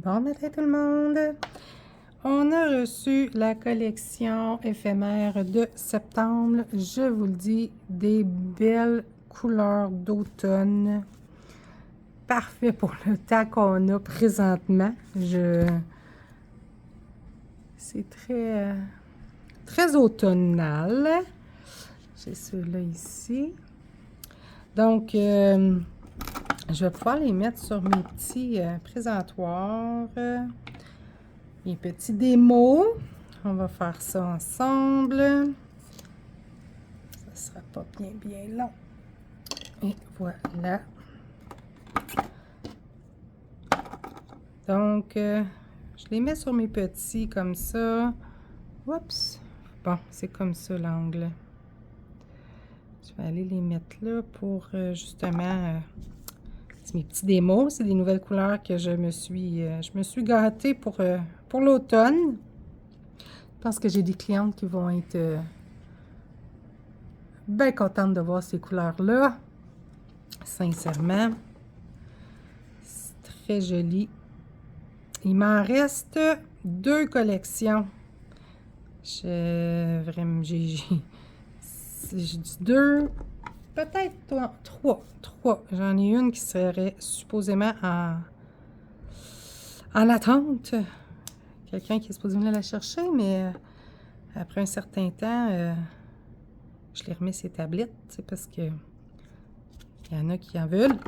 Bon matin tout le monde! On a reçu la collection éphémère de septembre. Je vous le dis, des belles couleurs d'automne. Parfait pour le temps qu'on a présentement. C'est très automnal. J'ai ceux-là ici. Donc, je vais pouvoir les mettre sur mes petits présentoirs. Mes petits démos. On va faire ça ensemble. Ça sera pas bien long. Et voilà. Donc, je les mets sur mes petits comme ça. Oups! Bon, c'est comme ça l'angle. Je vais aller les mettre là pour justement... c'est mes petits démos. C'est des nouvelles couleurs que je me suis gâtée pour l'automne. Je pense que j'ai des clientes qui vont être bien contentes de voir ces couleurs-là. Sincèrement. C'est très joli. Il m'en reste 2 collections. J'ai dit 2, peut-être 3. J'en ai une qui serait supposément en attente. Quelqu'un qui est supposé venir la chercher, mais après un certain temps, je les remets ces tablettes, parce que il y en a qui en veulent.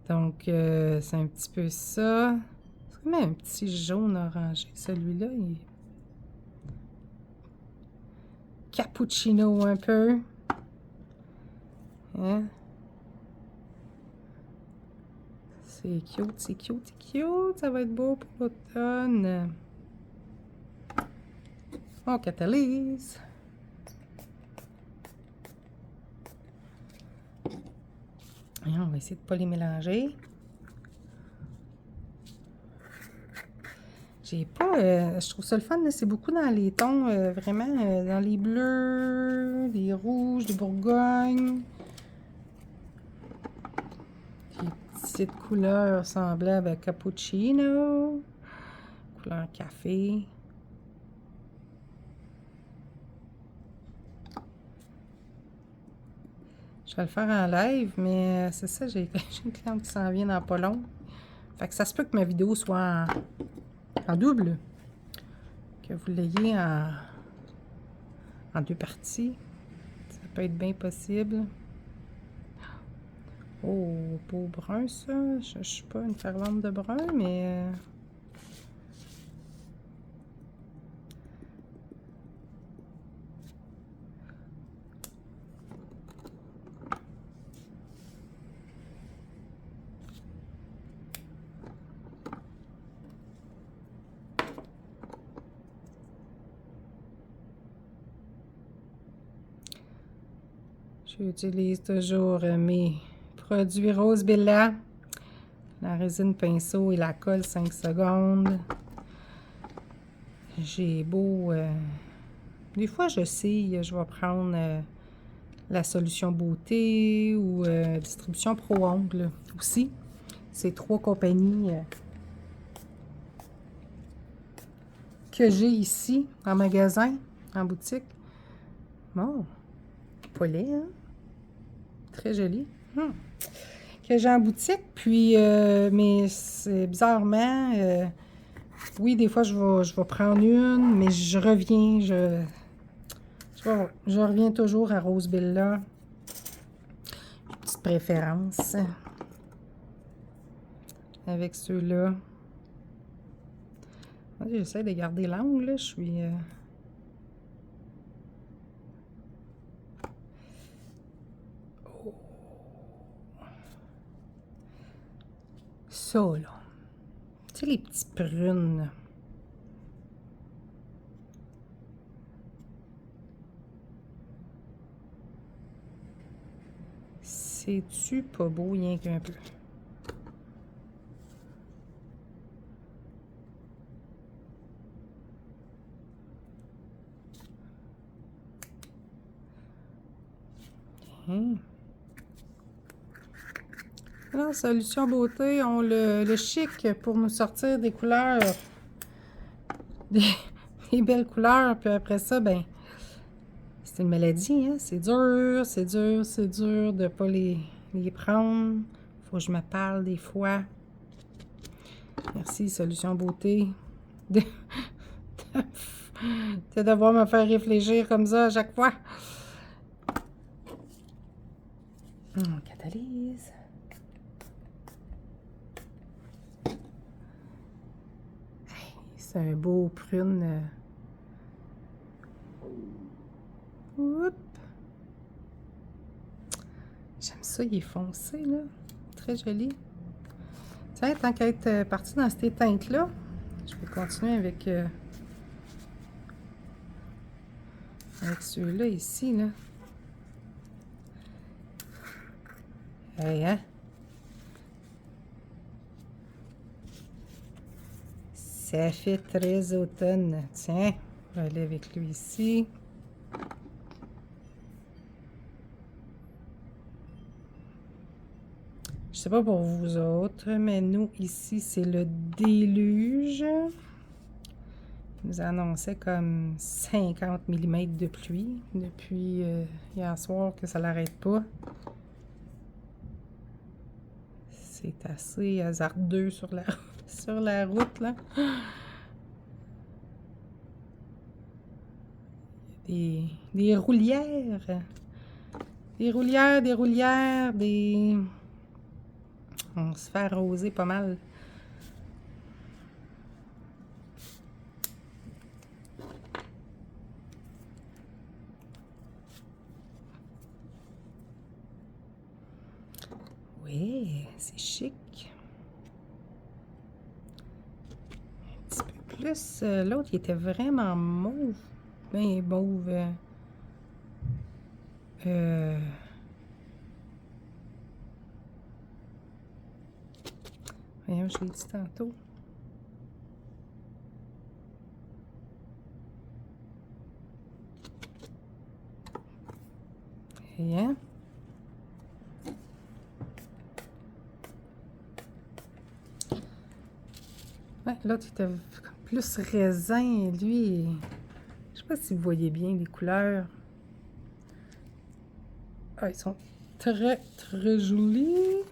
Donc, c'est un petit peu ça. C'est comme un petit jaune orangé. Celui-là, il est cappuccino un peu. Hein? C'est cute, c'est cute, c'est cute. Ça va être beau pour l'automne. On catalyse. Et on va essayer de ne pas les mélanger. J'ai pas... je trouve ça le fun, c'est beaucoup dans les tons, vraiment, dans les bleus, les rouges, les bourgognes. Des petites couleurs semblables à cappuccino. Couleur café. Je vais le faire en live, mais c'est ça, j'ai une cliente qui s'en vient dans pas long. Fait que ça se peut que ma vidéo soit en double. Que vous l'ayez en 2 parties. Ça peut être bien possible. Oh, beau brun ça. Je ne suis pas une fervente de brun, mais... J'utilise toujours mes produits Rose Bella. La résine pinceau et la colle 5 secondes. J'ai beau... des fois, je sais, je vais prendre la solution beauté ou distribution Pro Ongle aussi. C'est 3 compagnies que j'ai ici en magasin, en boutique. Bon, pas laid, hein? Très joli. Que j'ai en boutique, puis, mais c'est bizarrement, oui, des fois, je vais prendre une, mais je reviens, je reviens toujours à Rose Bella. Une petite préférence avec ceux-là. J'essaie de garder l'angle, là, je suis... Ça, là. Tu sais, les petits prunes. C'est-tu pas beau, rien qu'un peu? Là, Solution Beauté ont le chic pour nous sortir des couleurs, des belles couleurs, puis après ça, ben, c'est une maladie, hein? C'est dur, c'est dur, c'est dur de ne pas les prendre. Faut que je me parle des fois. Merci, Solution Beauté, de devoir me faire réfléchir comme ça à chaque fois. Catalyse. Hey, c'est un beau prune. Oups. J'aime ça, il est foncé, là. Très joli. Tiens, tant qu'à être partie dans ces teintes-là, je vais continuer avec ceux-là ici, là. Hey, hein? Ça fait très automne. Tiens, on va aller avec lui ici. Je sais pas pour vous autres, mais nous, ici, c'est le déluge. Il nous annonçait comme 50 mm de pluie depuis hier soir que ça l'arrête pas. C'est assez hasardeux sur la route, là. Des roulières. Des roulières, On se fait arroser pas mal. Oui, c'est chic. Un petit peu plus. L'autre, il était vraiment mauve. Bien mauve. Voyons, je l'ai dit tantôt. Voyons. Ouais, l'autre était plus raisin, lui. Je sais pas si vous voyez bien les couleurs. Ah, ils sont très, très jolis.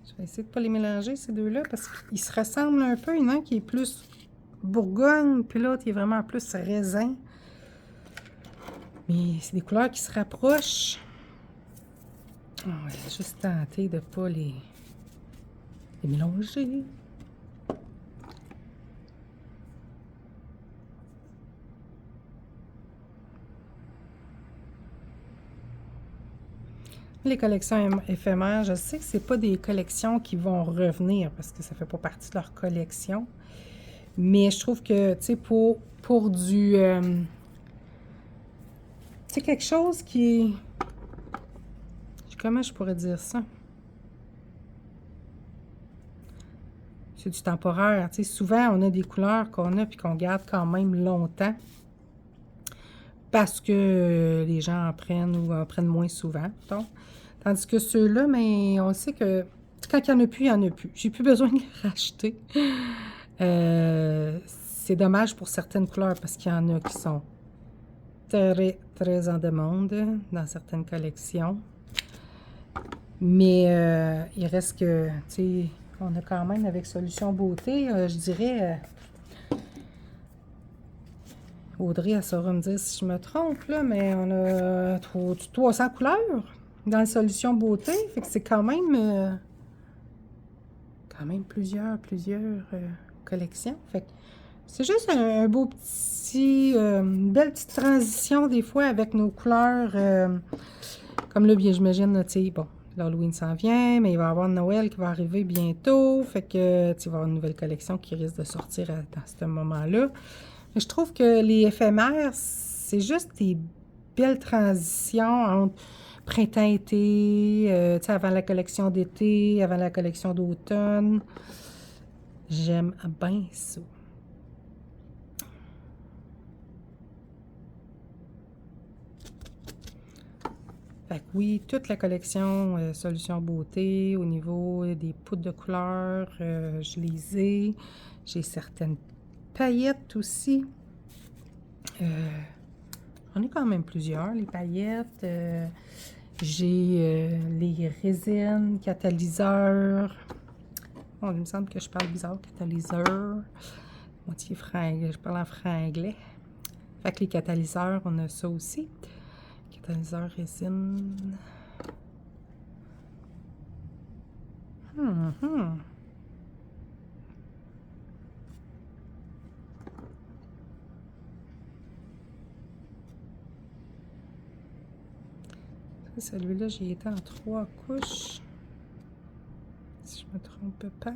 Je vais essayer de ne pas les mélanger, ces deux-là, parce qu'ils se ressemblent un peu. Il y en a un qui est plus bourgogne, puis l'autre, il est vraiment plus raisin. Mais c'est des couleurs qui se rapprochent. On va juste tenter de ne pas les mélanger. Les collections éphémères, je sais que c'est pas des collections qui vont revenir parce que ça fait pas partie de leur collection. Mais je trouve que, tu sais, pour du... c'est quelque chose qui... Comment je pourrais dire ça? C'est du temporaire. Tu sais, souvent, on a des couleurs qu'on a puis qu'on garde quand même longtemps parce que les gens en prennent ou en prennent moins souvent. Donc. Tandis que ceux-là, mais on sait que quand il n'y en a plus, il n'y en a plus. J'ai plus besoin de les racheter. C'est dommage pour certaines couleurs parce qu'il y en a qui sont très, très en demande dans certaines collections. Mais il reste que, tu sais, on a quand même avec Solution Beauté, je dirais... Audrey, elle saura me dire si je me trompe, là, mais on a 300 couleurs dans la Solution Beauté. Fait que c'est quand même plusieurs collections. Fait que c'est juste un beau petit... une belle petite transition des fois avec nos couleurs. Comme là, bien, j'imagine, tu sais, bon, l'Halloween s'en vient, mais il va y avoir Noël qui va arriver bientôt. Fait que, tu sais, il va y avoir une nouvelle collection qui risque de sortir dans ce moment-là. Mais je trouve que les éphémères, c'est juste des belles transitions entre printemps-été, tu sais, avant la collection d'été, avant la collection d'automne. J'aime bien ça. Fait que oui, toute la collection Solutions Beauté au niveau des poudres de couleur, je les ai. J'ai certaines paillettes aussi. J'en ai quand même plusieurs, les paillettes. J'ai les résines, catalyseurs. Bon, il me semble que je parle bizarre, catalyseur. Moitié franglais, je parle en franglais. Fait que les catalyseurs, on a ça aussi. Catalyseur résine. Celui-là, j'y étais en 3 couches. Si je me trompe pas.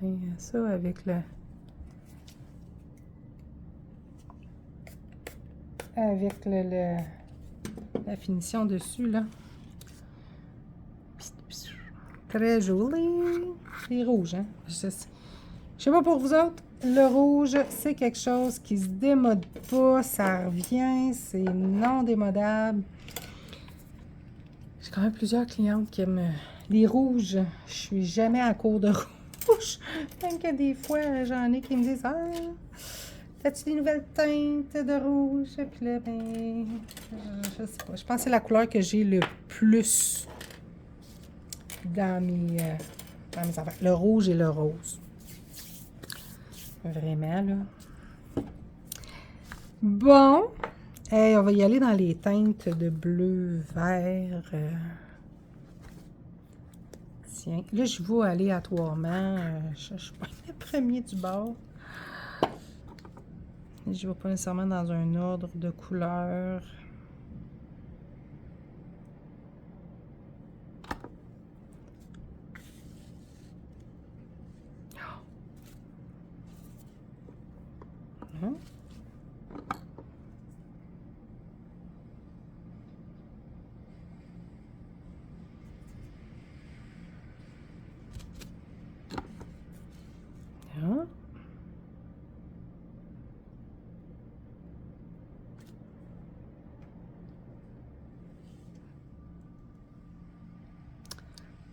Et ça avec le... Avec la finition dessus, là. Très joli. C'est rouge, hein? Je sais pas pour vous autres, le rouge, c'est quelque chose qui se démode pas, ça revient, c'est non démodable. J'ai quand même plusieurs clientes qui aiment les rouges. Je suis jamais à court de rouge. Même que des fois, j'en ai qui me disent « Ah, t'as-tu des nouvelles teintes de rouge? » Puis là, ben, je sais pas. Je pense que c'est la couleur que j'ai le plus dans mes affaires. Le rouge et le rose. Vraiment, là. Bon. Hey, on va y aller dans les teintes de bleu, vert. Tiens. Là, je vais aléatoirement. Je suis pas le premier du bord. Je ne vais pas nécessairement dans un ordre de couleur. Hein? Hein?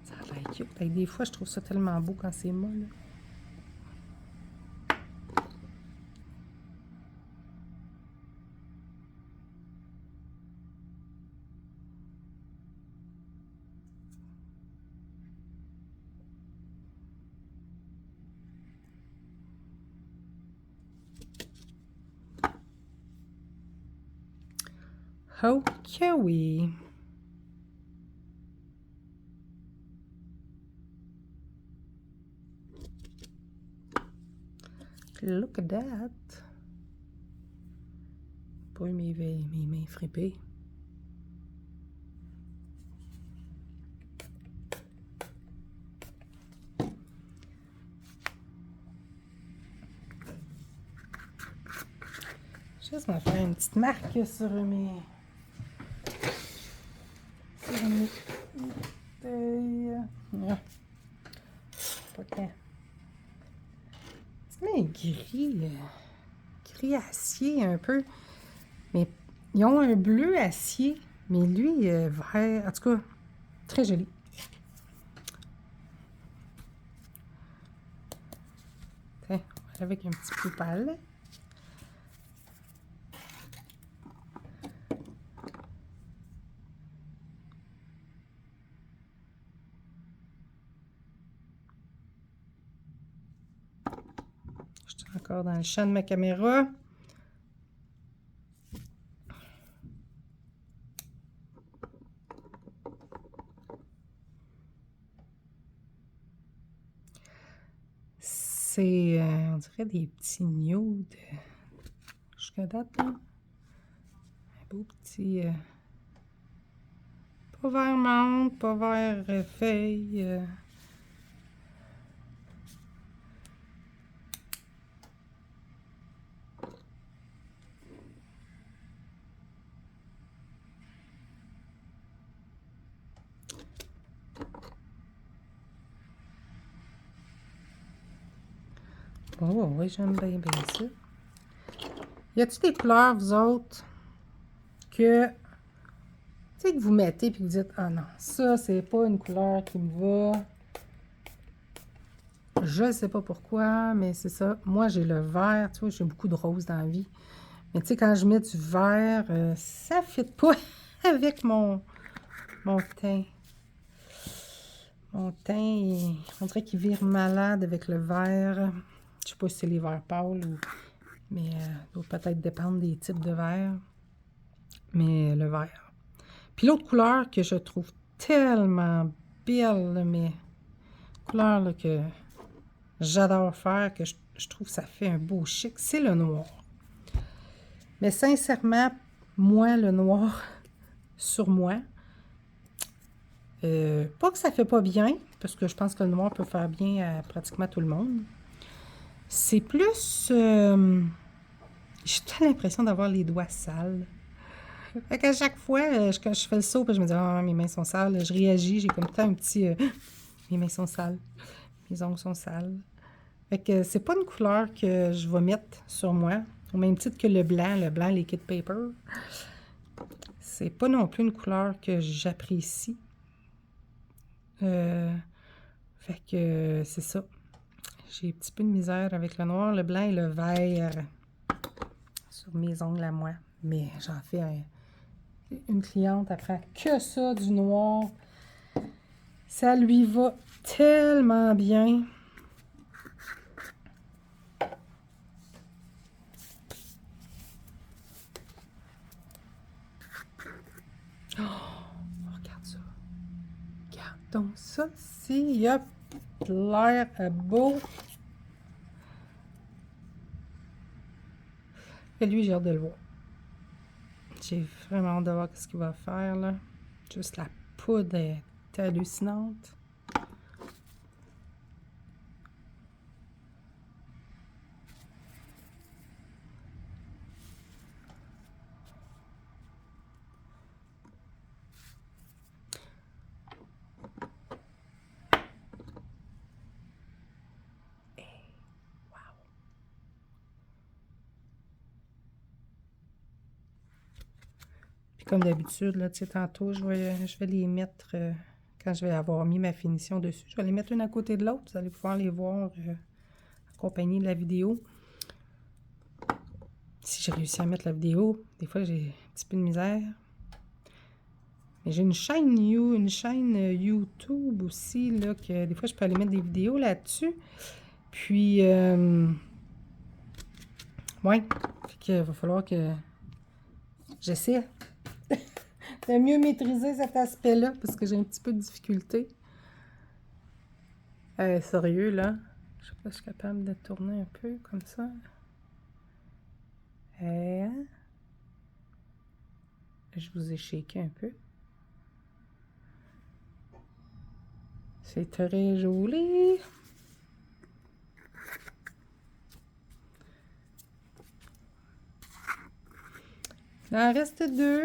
Ça a l'air cute. Et des fois, je trouve ça tellement beau quand c'est molle. Ok, oui. Look at that. Pas eu mes mains fripées. Juste me faire une petite marque sur mes feuilles. Ah. Pas tant. C'est un gris acier un peu. Mais ils ont un bleu acier, mais lui, vert. En tout cas, très joli. Tiens, avec un petit peu pâle. Je suis encore dans le champ de ma caméra. C'est, on dirait des petits nudes. Jusqu'à date, là. Un beau petit... pas vert menthe, pas vert feuille. Oh, oui, j'aime bien, bien ça. Y a-t-il des couleurs, vous autres, que, tu sais, que vous mettez puis vous dites, ah non, ça, c'est pas une couleur qui me va. Je sais pas pourquoi, mais c'est ça. Moi, j'ai le vert, tu vois, j'ai beaucoup de rose dans la vie. Mais tu sais, quand je mets du vert, ça ne fit pas avec mon teint. Mon teint, on dirait qu'il vire malade avec le vert. Je sais pas si c'est les verts pâles ou... Mais doit peut-être dépendre des types de verre. Mais le vert. Puis l'autre couleur que je trouve tellement belle, là, mais couleur là, que j'adore faire, que je trouve que ça fait un beau chic, c'est le noir. Mais sincèrement, moi, le noir sur moi, pas que ça fait pas bien, parce que je pense que le noir peut faire bien à pratiquement tout le monde. C'est plus... j'ai tout l'impression d'avoir les doigts sales. Fait qu'à chaque fois, quand je fais le saut, puis je me dis, ah, mes mains sont sales, je réagis, j'ai comme tout un petit, mes mains sont sales, mes ongles sont sales. Fait que c'est pas une couleur que je vais mettre sur moi, au même titre que le blanc liquid paper. C'est pas non plus une couleur que j'apprécie. Fait que c'est ça. J'ai un petit peu de misère avec le noir, le blanc et le vert sur mes ongles à moi. Mais j'en fais une cliente, elle prend que ça du noir. Ça lui va tellement bien. Oh, regarde ça. Regarde donc ça. S'il y a de l'air beau. Et lui, j'ai hâte de le voir. J'ai vraiment hâte de voir ce qu'il va faire, là. Juste la poudre est hallucinante. Puis comme d'habitude, là, tu sais, tantôt, je vais les mettre, quand je vais avoir mis ma finition dessus, je vais les mettre une à côté de l'autre. Vous allez pouvoir les voir accompagnées de la vidéo. Si j'ai réussi à mettre la vidéo, des fois, j'ai un petit peu de misère. Mais j'ai une chaîne YouTube aussi, là, que des fois, je peux aller mettre des vidéos là-dessus. Puis, ouais, fait que va falloir que j'essaie de mieux maîtriser cet aspect-là, parce que j'ai un petit peu de difficulté. Sérieux, là, je sais pas si je suis capable de tourner un peu comme ça. Je vous ai shaké un peu. C'est très joli. Il en reste 2.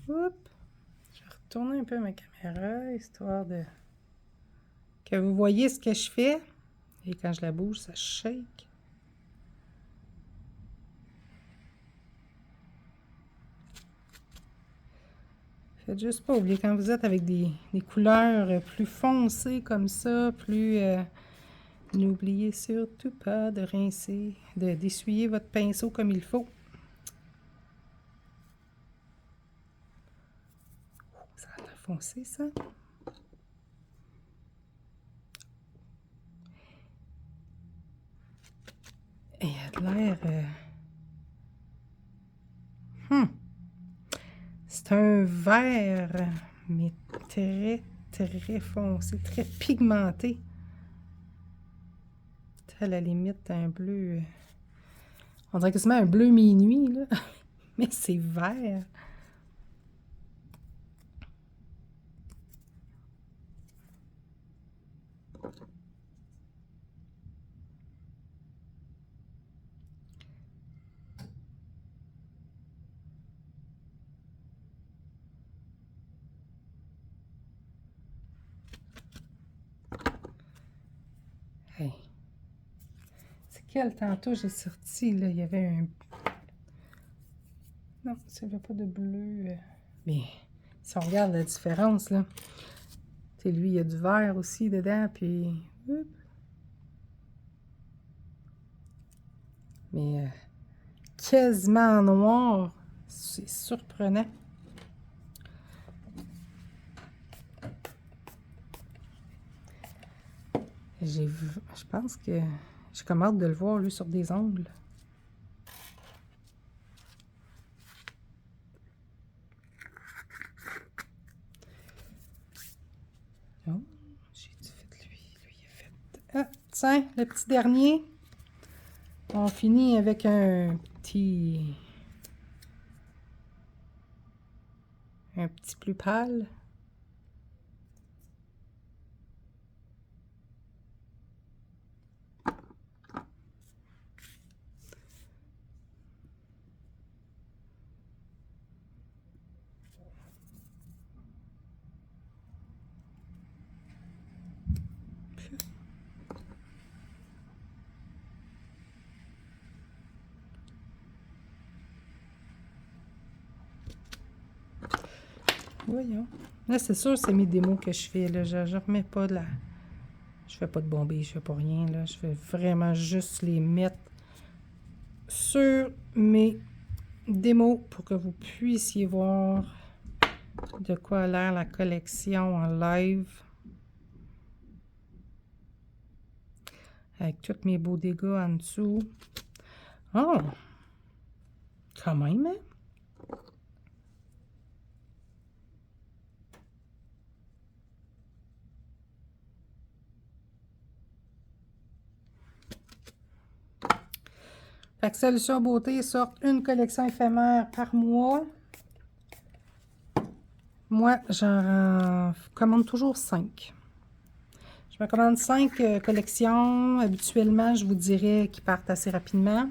Oups. Je vais retourner un peu ma caméra, histoire de... que vous voyez ce que je fais. Et quand je la bouge, ça shake. Faites juste pas oublier, quand vous êtes avec des couleurs plus foncées comme ça, plus... n'oubliez surtout pas de rincer, d'essuyer votre pinceau comme il faut. Ça a l'air foncé, ça. Et il y a de l'air... C'est un vert, mais très, très foncé, très pigmenté. À la limite, un bleu... On dirait quasiment un bleu minuit, là. Mais c'est vert. Hey. C'est quel tantôt j'ai sorti, là? Il y avait un... Non, ça ne veut pas de bleu. Mais si on regarde la différence, là. Tu sais, lui, il y a du vert aussi dedans, puis... Mais quasiment en noir. C'est surprenant. J'ai vu... Je pense que... J'ai comme hâte de le voir, lui, sur des ongles. Oh, j'ai-tu fait lui? Lui, il a fait... Ah, tiens, le petit dernier. On finit avec un petit plus pâle. Voyons. Là, c'est sûr, c'est mes démos que je fais. Là. Je remets pas de la... Je fais pas de bombée, je fais pas rien. Là. Je fais vraiment juste les mettre sur mes démos pour que vous puissiez voir de quoi a l'air la collection en live. Avec tous mes beaux dégâts en dessous. Oh! Quand même, hein? Fait que Solutions Beauté sort une collection éphémère par mois. Moi, j'en commande toujours 5. Je me commande 5 collections. Habituellement, je vous dirais qu'ils partent assez rapidement.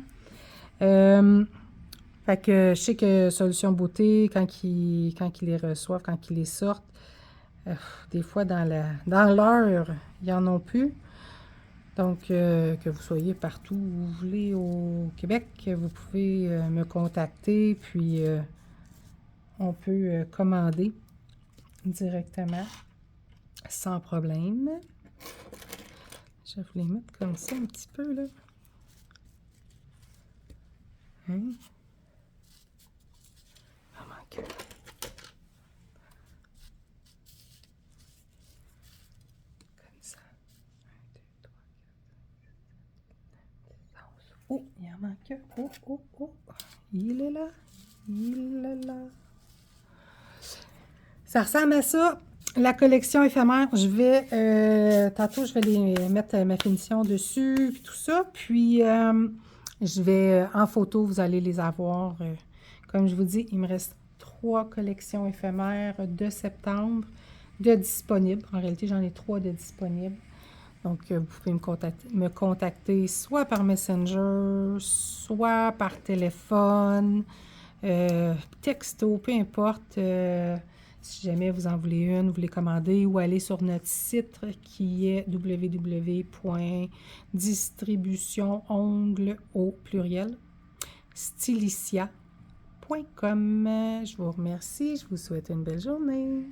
Fait que je sais que Solutions Beauté, quand ils les reçoivent, quand ils les sortent, des fois dans l'heure, ils n'en ont plus. Donc, que vous soyez partout où vous voulez au Québec, vous pouvez me contacter, puis on peut commander directement sans problème. Je vais vous les mettre comme ça un petit peu, là. Hein? Ah, manque. Comme ça. 1, 2, 3, 4, 5, 6, 7, 8, 9, 10, 11. Oh, il en manque un. Oh, oh, oh. Il est là. Il est là. Ça ressemble à ça. La collection éphémère, je vais, tantôt, je vais les mettre ma finition dessus, puis tout ça. Puis, je vais, en photo, vous allez les avoir. Comme je vous dis, il me reste 3 collections éphémères de septembre de disponibles. En réalité, j'en ai 3 de disponibles. Donc, vous pouvez me contacter soit par Messenger, soit par téléphone, texto, peu importe. Si jamais vous en voulez une, vous voulez commander ou aller sur notre site qui est www.distributionongle au pluriel stylicia.com. Je vous remercie, je vous souhaite une belle journée.